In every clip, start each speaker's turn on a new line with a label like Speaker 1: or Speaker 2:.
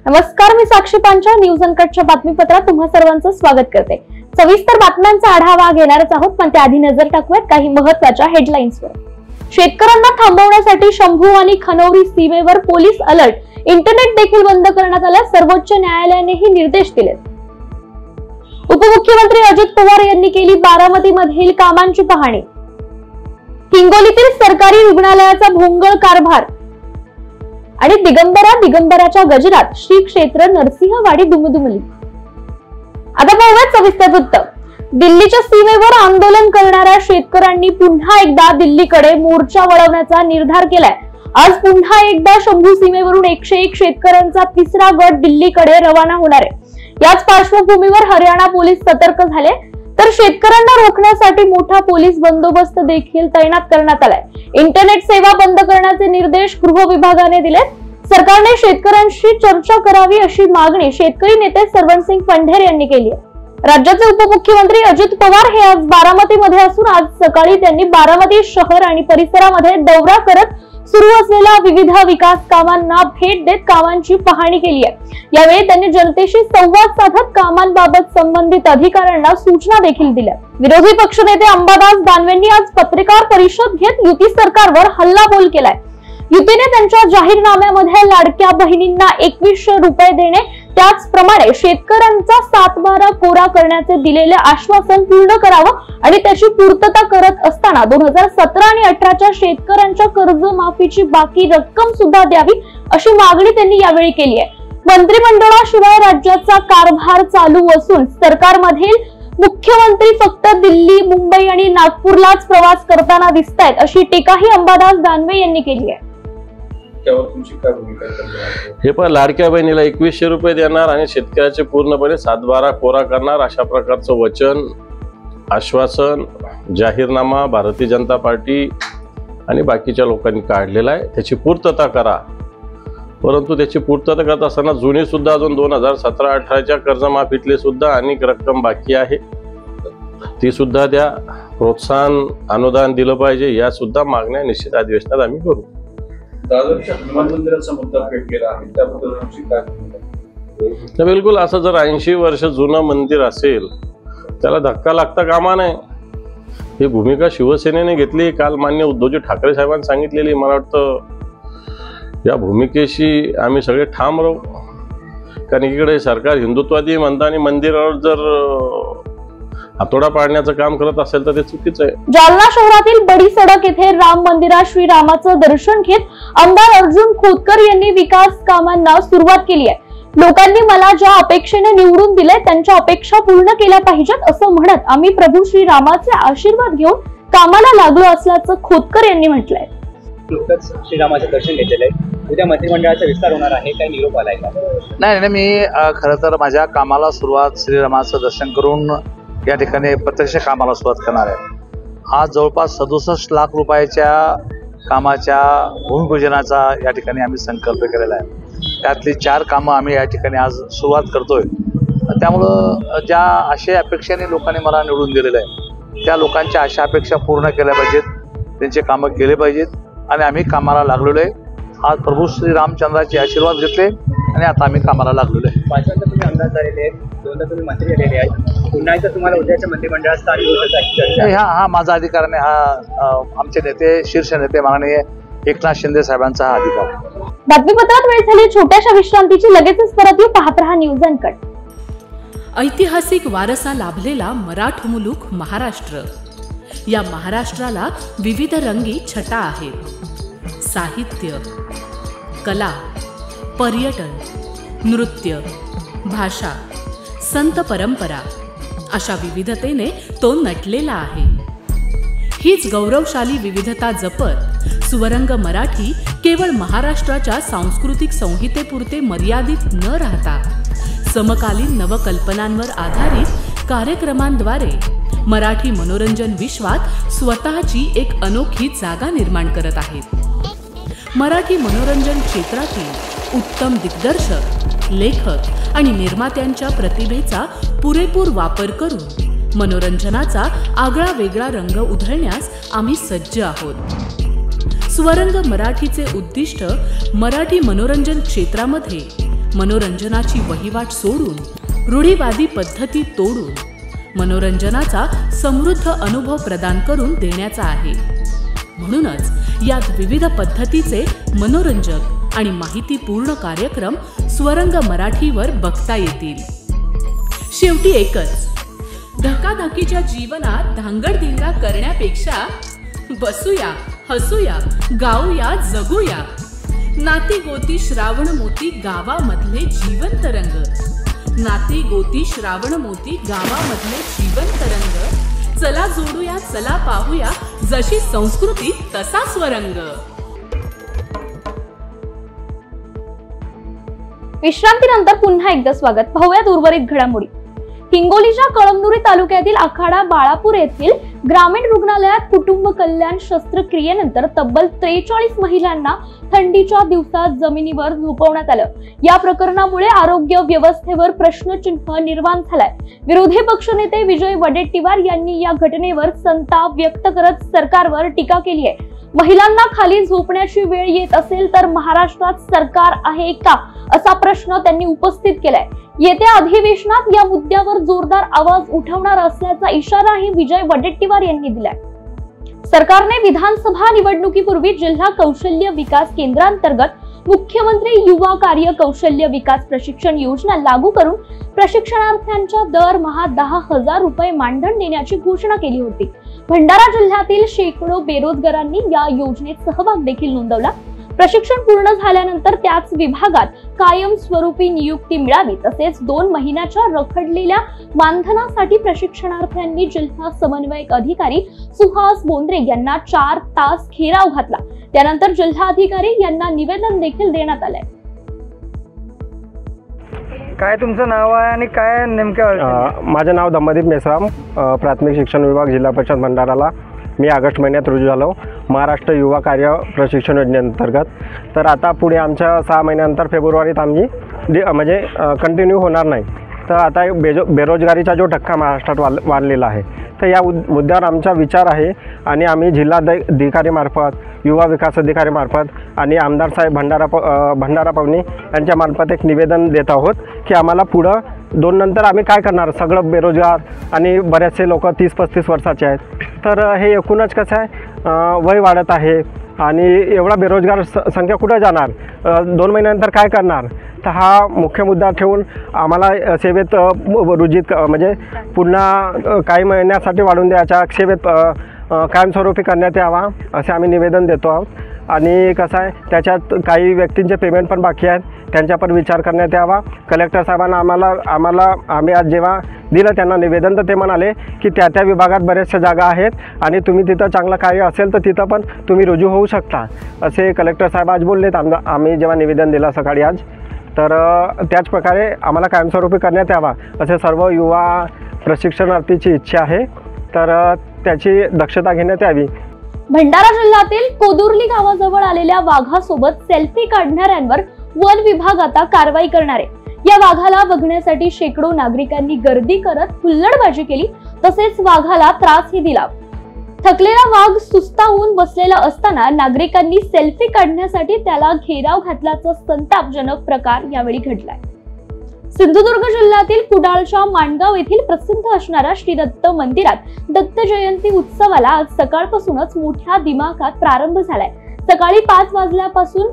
Speaker 1: नमस्कार, मी साक्षी पांचा न्यूज अनकटच्या बातमीपत्रात तुम्हा सर्वांचं स्वागत करते। सविस्तर बातम्यांचा आढावा घेणारच आहोत, पण त्याआधी नजर टाकूयात काही महत्त्वाच्या हेडलाईन्सवर। शेतकऱ्यांना थांबवण्यासाठी शंभू आणि खनौरी सीमेवर पोलीस अलर्ट, इंटरनेट देखील बंद करण्यात आला। सर्वोच्च न्यायालयानेही निर्देश दिले। उपमुख्यमंत्री अजित पवार यांनी केली बारामतीमधील कामांची पाहणी। हिंगोलीतील सरकारी रुग्णालयाचा भोंगळ कारभार आणि दिगंबराच्या गजरात श्री क्षेत्र नरसिंहवाडी दुमदुमली। आता पाहूयात सविस्तर वृत्त। दिल्लीच्या सीमेवर आंदोलन करणाऱ्या शेतकऱ्यांनी पुन्हा एकदा दिल्लीकडे मोर्चा वळवण्याचा निर्धार केलाय। आज पुन्हा एकदा शंभू सीमेवरून 101 शेतकऱ्यांचा तिसरा गट दिल्लीकडे रवाना होणार आहे। याच पार्श्वभूमीवर हरियाणा पोलीस सतर्क झाले, तर शेतकऱ्यांना रोखण्यासाठी मोठा पोलीस बंदोबस्त देखील तैनात करण्यात आलाय। इंटरनेट सेवा बंद करण्याचे निर्देश गृह विभागाने दिले। सरकारने शेतकऱ्यांशी चर्चा करावी अशी मागणी शेतकरी नेते सरवणसिंग पंढेर यांनी केली आहे। राज्याचे उपमुख्यमंत्री अजित पवार हे आज बारामतीमध्ये असून आज सकाळी त्यांनी बारामती शहर आणि परिसरामध्ये दौरा करत सुरू असलेल्या विविध विकास कामांना भेट देत कामांची पाहणी केली आहे। यावेळी त्यांनी जनतेशी संवाद साधत कामांबाबत संबंधित अधिकाऱ्यांना सूचना देखील दिल्या। विरोधी पक्षनेते अंबादास दानवेंनी आज पत्रकार परिषद घेत युती सरकारवर हल्लाबोल केलाय। युतीने त्यांच्या जाहीरनाम्यामध्ये लाडक्या बहिणींना 2100 रुपये देणे, त्याचप्रमाणे शेतकऱ्यांचा 7/12 कोरा करण्याचे दिलेले आश्वासन पूर्ण करावं आणि त्याची पूर्तता करत असताना 2017 आणि 18च्या शेतकऱ्यांच्या कर्जमाफीची बाकी रक्कम सुद्धा द्यावी अशी मागणी त्यांनी यावेळी केली आहे। मंत्रिमंडळाशिवाय राज्याचा कारभार चालू असून सरकारमधील मुख्यमंत्री फक्त दिल्ली, मुंबई आणि नागपूरलाच प्रवास करताना दिसतायत अशी टीकाही अंबादास दानवे यांनी केली आहे।
Speaker 2: हे पण लाडक्या बहिणीला 2100 रुपये देणार आणि शेतकऱ्याचे पूर्णपणे 7/12 कोरा करणार अशा प्रकारचं वचन, आश्वासन, जाहीरनामा भारतीय जनता पार्टी आणि बाकीच्या लोकांनी काढलेला आहे। त्याची पूर्तता करा, परंतु त्याची पूर्तता करत असताना जुने सुद्धा अजून 2017-18च्या कर्जमाफीतले सुद्धा अनेक रक्कम बाकी आहे, ती सुद्धा द्या। प्रोत्साहन अनुदान दिलं पाहिजे, या सुद्धा मागण्या निश्चित अधिवेशनात आम्ही करू। बिलकुल, असं जर 80 वर्ष जुनं मंदिर असेल त्याला धक्का लागता कामा नये। ही भूमिका शिवसेनेने घेतली, काल मान्य उद्धवजी ठाकरे साहेबांनी सांगितलेली। मला वाटतं या भूमिकेशी आम्ही सगळे ठाम राहू, कारण इकडे सरकार हिंदुत्ववादी म्हणतं आणि मंदिरावर जर हातोडा पाडण्याचं काम करत असेल तर ते चुकीचं आहे।
Speaker 1: जालना शहरातील बडी सडक येथे राम मंदिरात श्रीरामाचं दर्शन घेत आमदार अर्जुन खोतकर यांनी विकास कामांना सुरुवात केली आहे। लोकांनी मला ज्या अपेक्षेने निवडून दिले त्यांच्या अपेक्षा पूर्ण केल्या पाहिजेत असं म्हणत आम्ही प्रभू श्रीरामाचे आशीर्वाद घेऊन कामाला लागलो असल्याचं खोतकर यांनी म्हटलंय।
Speaker 3: नुकतंच श्रीरामाचं दर्शन घेतलेलं आहे, उद्या मंत्रिमंडळाचा विस्तार होणार आहे, काही निरोप आलाय का?
Speaker 4: नाही, मी खरं तर माझ्या कामाला सुरुवात श्रीरामाचं दर्शन करून या ठिकाणी प्रत्यक्ष कामाला सुरुवात करणार आहे। आज जवळपास 67 लाख रुपयाच्या कामाच्या भूमिपूजनाचा या ठिकाणी आम्ही संकल्प केलेला आहे। त्यातली 4 कामं आम्ही या ठिकाणी आज सुरुवात करतोय। त्यामुळं ज्या आशय अपेक्षेने लोकांनी मला निवडून दिलेलं आहे त्या लोकांच्या आशा अपेक्षा पूर्ण केल्या पाहिजेत, त्यांचे कामं केले पाहिजेत आणि आम्ही कामाला लागलेलो आहे। आज प्रभू श्री रामचंद्राचे आशीर्वाद घेतले आणि आता आम्ही कामाला लागलेलो आहे।
Speaker 3: पाचव्यांदा तुम्ही आमदार झालेले आहेत, दोनदा तुम्ही मंत्री झालेले आहेत, पुन्हा एकदा तुम्हाला उद्याच्या मंत्रिमंडळात स्थान मिळण्याची
Speaker 4: हा माझा अधिकार नाही, हा आमचे नेते, शीर्ष नेते माननीय एकनाथ शिंदे साहेबांचा हा अधिकार।
Speaker 1: बातमीपत्रात वेळ झाली छोट्याशा विश्रांतीची, लगेचच परत येऊ, पाहत रहा न्यूज अनकट।
Speaker 5: ऐतिहासिक वारसा लाभलेला मराठ मुलूक महाराष्ट्र, या महाराष्ट्राला विविध रंगी छटा आहेत। साहित्य, कला, पर्यटन, नृत्य, भाषा, संत परंपरा अशा विविधतेने तो नटलेला आहे। हीच गौरवशाली विविधता जपत सुवरंग मराठी केवळ महाराष्ट्राच्या सांस्कृतिक संहितेपुरते मर्यादित न राहता समकालीन नवकल्पनांवर आधारित कार्यक्रमांद्वारे मराठी मनोरंजन विश्वात स्वतःची एक अनोखी जागा निर्माण करत आहेत। मराठी मनोरंजन क्षेत्रातील उत्तम दिग्दर्शक, लेखक आणि निर्मात्यांच्या प्रतिभेचा पुरेपूर वापर करून मनोरंजनाचा आगळा वेगळा रंग उधळण्यास आम्ही सज्ज आहोत। स्वरंग मराठीचे उद्दिष्ट मराठी मनोरंजन क्षेत्रामध्ये मनोरंजनाची वहिवाट सोडून रूढीवादी पद्धती तोडून मनोरंजनाचा समृद्ध अनुभव प्रदान करून देण्याचा आहे। म्हणूनच यात विविध पद्धतीचे मनोरंजक आणि माहितीपूर्ण कार्यक्रम स्वरंग मराठीवर बघता येतील। शेवटी एकच, धकाधकीच्या जीवनात धांगडधिंगा करण्यापेक्षा बसूया, हसूया, गाऊया, जगूया। नाती गोती श्रावण मोती गावामधले जीवंत रंग, नाती गोती श्रावण मोती गावामधले जीवंत रंग। चला जोडूया, चला पाहूया, जशी संस्कृती तसा स्वरंग।
Speaker 1: विश्रांतीनंतर पुन्हा एकदा स्वागत। पाहूयात उर्वरित घडामोडी। हिंगोलीच्या कळमनुरी तालुक्यातील आखाडा बाळापूर येथील ग्रामीण रुग्णालयात कुटुंब कल्याण शस्त्रक्रियेनंतर तब्बल 43 महिलांना थंडीच्या दिवसात जमिनीवर झोपवण्यात आलं। या प्रकरणामुळे आरोग्य व्यवस्थेवर प्रश्नचिन्ह निर्माण झालाय। विरोधी पक्षनेते विजय वडेट्टीवार यांनी या घटनेवर संताप व्यक्त करत सरकारवर टीका केली आहे। महिलांना खाली झोपण्याची वेळ येत असेल तर महाराष्ट्रात सरकार आहे का, असा प्रश्न त्यांनी उपस्थित केलाय। येत्या अधिवेशनात या मुद्द्यावर जोरदार आवाज उठवणार असल्याचा इशाराही विजय वडेट्टीवार यांनी दिलाय। सरकारने विधानसभा निवडणुकीपूर्वी जिल्हा कौशल्य विकास केंद्रांतर्गत मुख्यमंत्री युवा कार्य कौशल्य विकास प्रशिक्षण योजना लागू करून प्रशिक्षणार्थ्यांच्या दरमहा 10,000 रुपये मानधन देण्याची घोषणा केली होती। भंडारा जिल्ह्यातील शेकडो बेरोजगारांनी या योजनेत सहभाग देखील नोंदवला। प्रशिक्षण पूर्ण झाल्यानंतर त्याच विभागात कायमस्वरूपी नियुक्ती मिळावी तसेच 2 महिन्याच्या रखडलेल्या मानधनासाठी प्रशिक्षणार्थ्यांनी जिल्हा समन्वयक अधिकारी सुहास बोंद्रे यांना 4 तास घेराव घातला। त्यानंतर जिल्हाधिकारी यांना निवेदन देखील देण्यात आलंय।
Speaker 3: काय तुमचं नाव आहे आणि काय नेमकं?
Speaker 6: माझं नाव दम्मदीप मेसराम, प्राथमिक शिक्षण विभाग, जिल्हा परिषद भंडाराला मी ऑगस्ट महिन्यात रुजू झालो महाराष्ट्र युवा कार्य प्रशिक्षण योजनेअंतर्गत। तर आता पुढे आमच्या 6 महिन्यानंतर फेब्रुवारीत आम्ही म्हणजे कंटिन्यू होणार नाही। तर आता बेरोजगारीचा जो धक्का महाराष्ट्रात वाढलेला आहे, तर या मुद्द्यावर आमचा विचार आहे आणि आम्ही जिल्हाधिकारीमार्फत, युवा विकास अधिकारीमार्फत आणि आमदार साहेब भंडारा पवनी यांच्यामार्फत एक निवेदन देत आहोत की आम्हाला पुढं 2 नंतर आम्ही काय करणार। सगळं बेरोजगार आणि बरेचसे लोक 30-35 वर्षाचे आहेत। तर हे एकूणच कसं आहे, वय वाढत आहे आणि एवढा बेरोजगार संख्या कुठं जाणार, 2 महिन्यानंतर काय करणार। तर हा मुख्य मुद्दा ठेवून आम्हाला सेवेत रुजीत म्हणजे पुन्हा काही महिन्यासाठी वाढून द्यायच्या, सेवेत कायमस्वरूपी करण्यात यावा असे आम्ही निवेदन देतो आहोत। आणि कसं आहे, त्याच्यात काही व्यक्तींचे पेमेंट पण बाकी आहेत, त्यांचा पण विचार करण्यात यावा। कलेक्टर साहेबांना आम्ही आज जेव्हा दिलं त्यांना निवेदन, तर ते म्हणाले की त्या विभागात बऱ्याचशा जागा आहेत आणि तुम्ही तिथं चांगलं कार्य असेल तर तिथं पण तुम्ही रुजू होऊ शकता, असे कलेक्टर साहेब आज बोललेत आम्ही जेव्हा निवेदन दिलं सकाळी आज। तर त्याच प्रकारे आम्हाला कायमस्वरूपी करण्यात यावा असे सर्व युवा प्रशिक्षणार्थीची इच्छा आहे, तर त्याची दक्षता घेण्यात यावी।
Speaker 1: भंडारा जिल्ह्यातील कोदुर्ली गावाजवळ आलेल्या वाघासोबत सेल्फी काढणाऱ्यांवर वन विभाग आता कारवाई करणार आहे। या वाघाला बघण्यासाठी शेकडो नागरिकांनी गर्दी करत हुल्लडबाजी केली, तसेच वाघाला त्रासही दिला। थकलेला वाघ सुस्तावून बसलेला असताना नागरिकांनी सेल्फी काढण्यासाठी त्याला घेराव घातल्याचा संतापजनक प्रकार यावेळी घडलाय। सिंधुदुर्ग जिल्ह्यातील कुडाळच्या माणगाव येथील प्रसिद्ध असणाऱ्या श्री दत्त मंदिरात दत्त जयंती उत्सवाला आज सकाळपासूनच मोठ्या दिमाखात प्रारंभ झालाय। सकाळी 5 वाजल्यापासून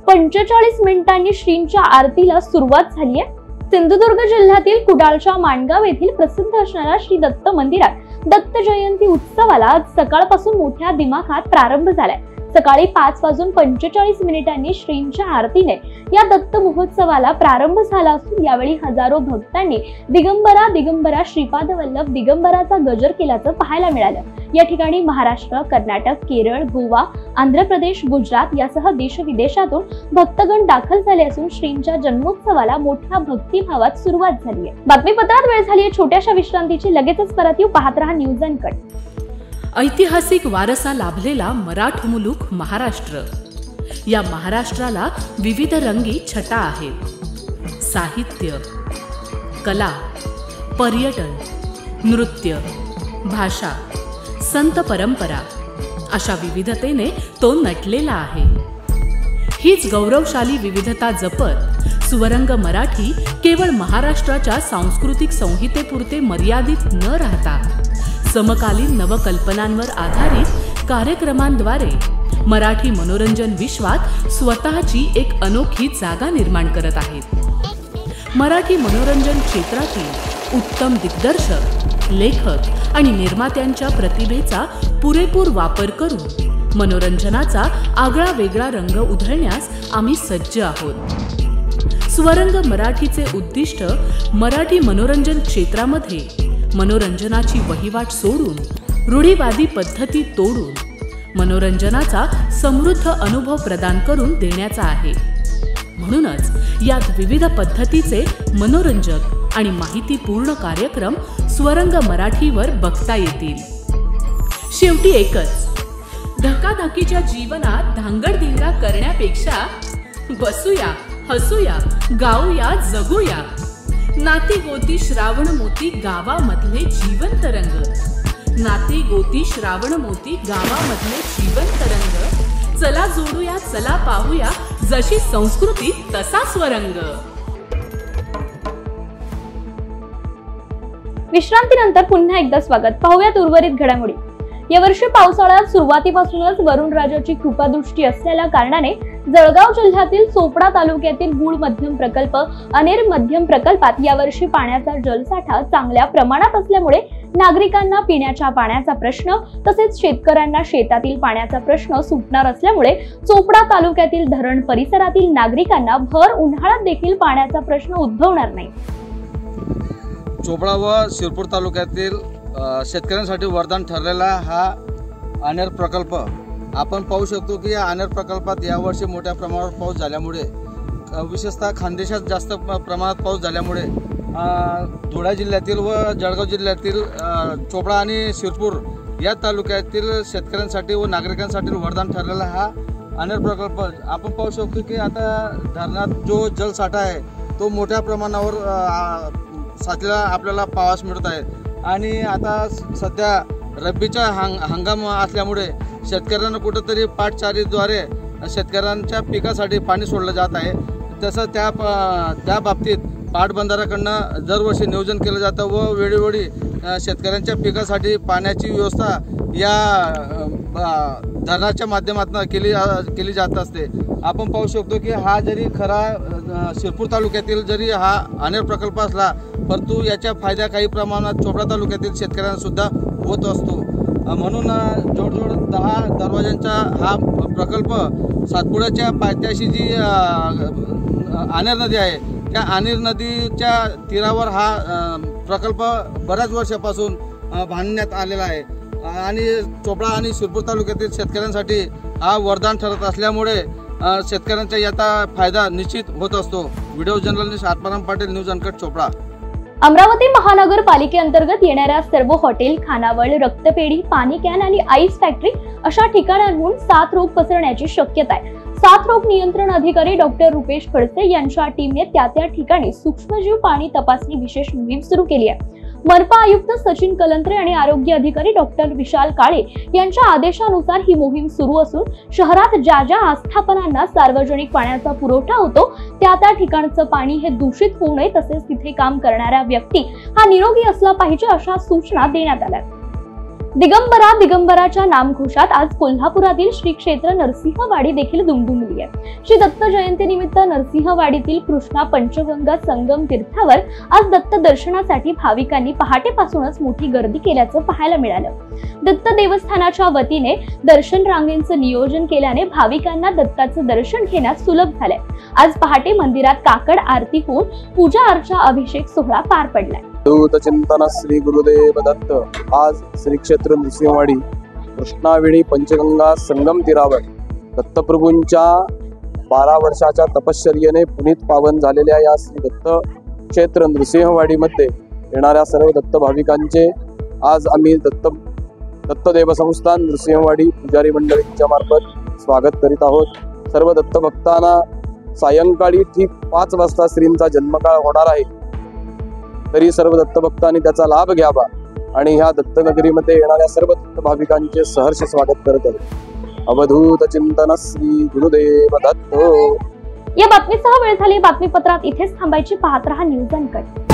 Speaker 1: 45 मिनिटांनी श्रींच्या आरतीला सुरुवात झाली आहे। सिंधुदुर्ग जिल्ह्यातील कुडाळच्या माणगाव येथील प्रसिद्ध असणाऱ्या श्री दत्त मंदिरात दत्त जयंती उत्सवाला आज सकाळपासून मोठ्या दिमाखात प्रारंभ झालाय। सकाळी 5:45 श्रींच्या आरतीने या दत्त महोत्सवाला प्रारंभ झाला असून यावेळी हजारो भक्तांनी दिगंबरा दिगंबरा श्रीपाद वल्लभ दिगंबराचा गजर केल्याचं पाहायला मिळालं। या ठिकाणी महाराष्ट्र, कर्नाटक, केरळ, गोवा, आंध्र प्रदेश, गुजरात यासह देश विदेशातून भक्तगण दाखल झाले असून श्रींच्या जन्मोत्सवाला मोठ्या भक्तिभावात सुरुवात झाली आहे। बातमीपत्रात वेळ झाली आहे छोट्याशा विश्रांतीची, लगेचच परत येऊ, पाहत रहा न्यूज अनकट।
Speaker 5: ऐतिहासिक वारसा लाभलेला मराठी मुलूक महाराष्ट्र। या महाराष्ट्राला विविध रंगी छटा आहेत। साहित्य, कला, पर्यटन, नृत्य, भाषा, संत परंपरा अशा विविधतेने तो नटलेला आहे। हीच गौरवशाली विविधता जपत स्वरंग मराठी केवळ महाराष्ट्राच्या सांस्कृतिक संहितेपुरते मर्यादित न राहता समकालीन नवकल्पनांवर आधारित कार्यक्रमांद्वारे मराठी मनोरंजन विश्वात स्वतःची एक अनोखी जागा निर्माण करत आहेत। मराठी मनोरंजन क्षेत्रातील उत्तम दिग्दर्शक, लेखक आणि निर्मात्यांच्या प्रतिभेचा पुरेपूर वापर करून मनोरंजनाचा आगळा वेगळा रंग उधळण्यास आम्ही सज्ज आहोत। स्वरंग मराठीचे उद्दिष्ट मराठी मनोरंजन क्षेत्रामध्ये मनोरंजनाची वहिवाट सोडून रूढीवादी पद्धती तोडून मनोरंजनाचा समृद्ध अनुभव प्रदान करून देण्याचा आहे। म्हणूनच यात विविध पद्धतीचे मनोरंजक आणि माहितीपूर्ण कार्यक्रम स्वरंग मराठीवर बघता येतील। शेवटी एकच, धकाधकीच्या जीवनात धांगडधिंगा करण्यापेक्षा बसूया, हसूया, गाऊया, जगूया। नाती गोती श्रावण मोती गावामधले जीवंत रंग, नाती गोती श्रावण मोती गावामधले जीवंत रंग। चला जोडूया, चला पाहूया, जशी संस्कृती तसा स्वरंग।
Speaker 1: विश्रांतीनंतर पुन्हा एकदा स्वागत। पाहूयात उर्वरित घडामोडी। यावर्षी पावसाळ्यात सुरुवातीपासूनच वरुणराजाची कृपादृष्टी असलेल्या कारणाने जळगाव जिल्ह्यातील चोपडा तालुक्यातील गुळ मध्यम प्रकल्प, अनेर मध्यम प्रकल्पात यावर्षी पाण्याचा जलसाठा चांगल्या प्रमाणात असल्यामुळे नागरिकांना पिण्याच्या पाण्याचा प्रश्न तसेच शेतकऱ्यांना शेतातील पाण्याचा प्रश्न सुटणार असल्यामुळे चोपडा तालुक्यातील धरण परिसरातील नागरिकांना भर उन्हाळ्यात देखील पाण्याचा प्रश्न उद्भवणार नाही।
Speaker 7: चोपडा व शिरपूर तालुक्यातील शेतकऱ्यांसाठी वरदान ठरलेला हा अनेर प्रकल्प आपण पाहू शकतो की या अनेर प्रकल्पात यावर्षी मोठ्या प्रमाणावर पाऊस झाल्यामुळे, विशेषतः खानदेशात जास्त प्रमाणात पाऊस झाल्यामुळे धुळे जिल्ह्यातील व जळगाव जिल्ह्यातील चोपडा आणि शिरपूर या तालुक्यातील शेतकऱ्यांसाठी व नागरिकांसाठी वरदान ठरलेला हा अनेर प्रकल्प आपण पाहू शकतो की आता धरणात जो जलसाठा आहे तो मोठ्या प्रमाणावर साचलेला आपल्याला पाहावयास मिळत आहे। आणि आता सध्या रब्बीचा हंगाम असल्यामुळे शेतकऱ्यांना कुठंतरी पाटचारीद्वारे शेतकऱ्यांच्या पिकासाठी पाणी सोडलं जात आहे। तसं त्या बाबतीत पाटबंधाऱ्याकडनं दरवर्षी नियोजन केलं जातं व वेळोवेळी शेतकऱ्यांच्या पिकासाठी पाण्याची व्यवस्था या धरणाच्या माध्यमातून केली जात असते। आपण पाहू शकतो की हा जरी खरा शिरपूर तालुक्यातील जरी हा अनेर प्रकल्प असला परंतु याच्या फायदा काही प्रमाणात चोपडा तालुक्यातील शेतकऱ्यांना सुद्धा होत असतो। म्हणून जवळजवळ 10 दरवाजांचा हा प्रकल्प सातपुड्याच्या पायथ्याशी जी अनेर नदी आहे त्या अनेर नदीच्या तीरावर हा प्रकल्प बऱ्याच वर्षापासून बांधण्यात आलेला आहे आणि चोपडा आणि शिरपूर तालुक्यातील शेतकऱ्यांसाठी हा वरदान ठरत असल्यामुळे शेतकऱ्यांचा याचा फायदा निश्चित होत असतो। Video journalist Atmaram Patil, news uncut, Chopda.
Speaker 1: Amravati महानगरपालिकेअंतर्गत येणाऱ्या सर्व हॉटेल, खानावळ, रक्तपेढी, पाणी कॅन आणि आईस फॅक्टरी अशा ठिकाणांहून साथरोग पसरण्याची शक्यता आहे। साथरोग नियंत्रण अधिकारी डॉक्टर रुपेश खडसे यांच्या टीमने त्या ठिकाणी सूक्ष्मजीव पाणी तपासणी विशेष मोहीम सुरू केली आहे। मनपा आयुक्त सचिन कलंत्रे आणि आरोग्य अधिकारी डॉक्टर विशाल काळे यांच्या आदेशानुसार ही मोहीम सुरू असून शहरात ज्या आस्थापनांना सार्वजनिक पाण्याचा पुरवठा होतो त्या ठिकाणचं पाणी हे दूषित होऊ नये तसेच तिथे काम करणारा व्यक्ती हा निरोगी असला पाहिजे अशा सूचना देण्यात आल्या। दिगंबराच्या नामघोषात आज कोल्हापुरातील श्री क्षेत्र नरसिंहवाडी देखील दुमदुमली आहे। श्री दत्त जयंतीनिमित्त नरसिंहवाडीतील कृष्णा पंचगंगा संगम तीर्थावर आज दत्त दर्शनासाठी भाविकांनी पहाटेपासूनच मोठी गर्दी केल्याचं पाहायला मिळालं। दत्त देवस्थानाच्या वतीने दर्शन रांगेंचं नियोजन केल्याने भाविकांना दत्ताचं दर्शन घेण्यास सुलभ झालंय। आज पहाटे मंदिरात काकड आरती होऊन पूजा अर्चा अभिषेक सोहळा पार पडलाय।
Speaker 8: चिंतन श्री गुरुदेव दत्त आज श्री क्षेत्र नृसिंहवाडी कृष्णावेणी पंचगंगा संगम तीरावर दत्तप्रभूंच्या 12 वर्षाच्या तपश्चर्येने पुनीत पावन झालेल्या या श्री दत्त क्षेत्र नृसिंहवाडीमध्ये येणाऱ्या सर्व दत्त भाविकांचे आज आम्ही दत्त देवसंस्थान नृसिंहवाडी पुजारी मंडळींच्या मार्फत स्वागत करीत आहोत। सर्व दत्त भक्तांना सायंकाळी ठीक 5 वाजता श्रींचा जन्मकाळ होणार आहे, तरी सर्व दत्त भक्तांनी त्याचा लाभ घ्यावा आणि ह्या दत्तनगरीमध्ये येणाऱ्या सर्व दत्त भाविकांचे सहर्ष स्वागत करत आहे। अवधूत चिंतन श्री गुरुदेव दत्त
Speaker 1: या बातमीसह वेळ झाली बातमीपत्रात इथेच थांबायची. पाहत रहा न्यूज अनकट.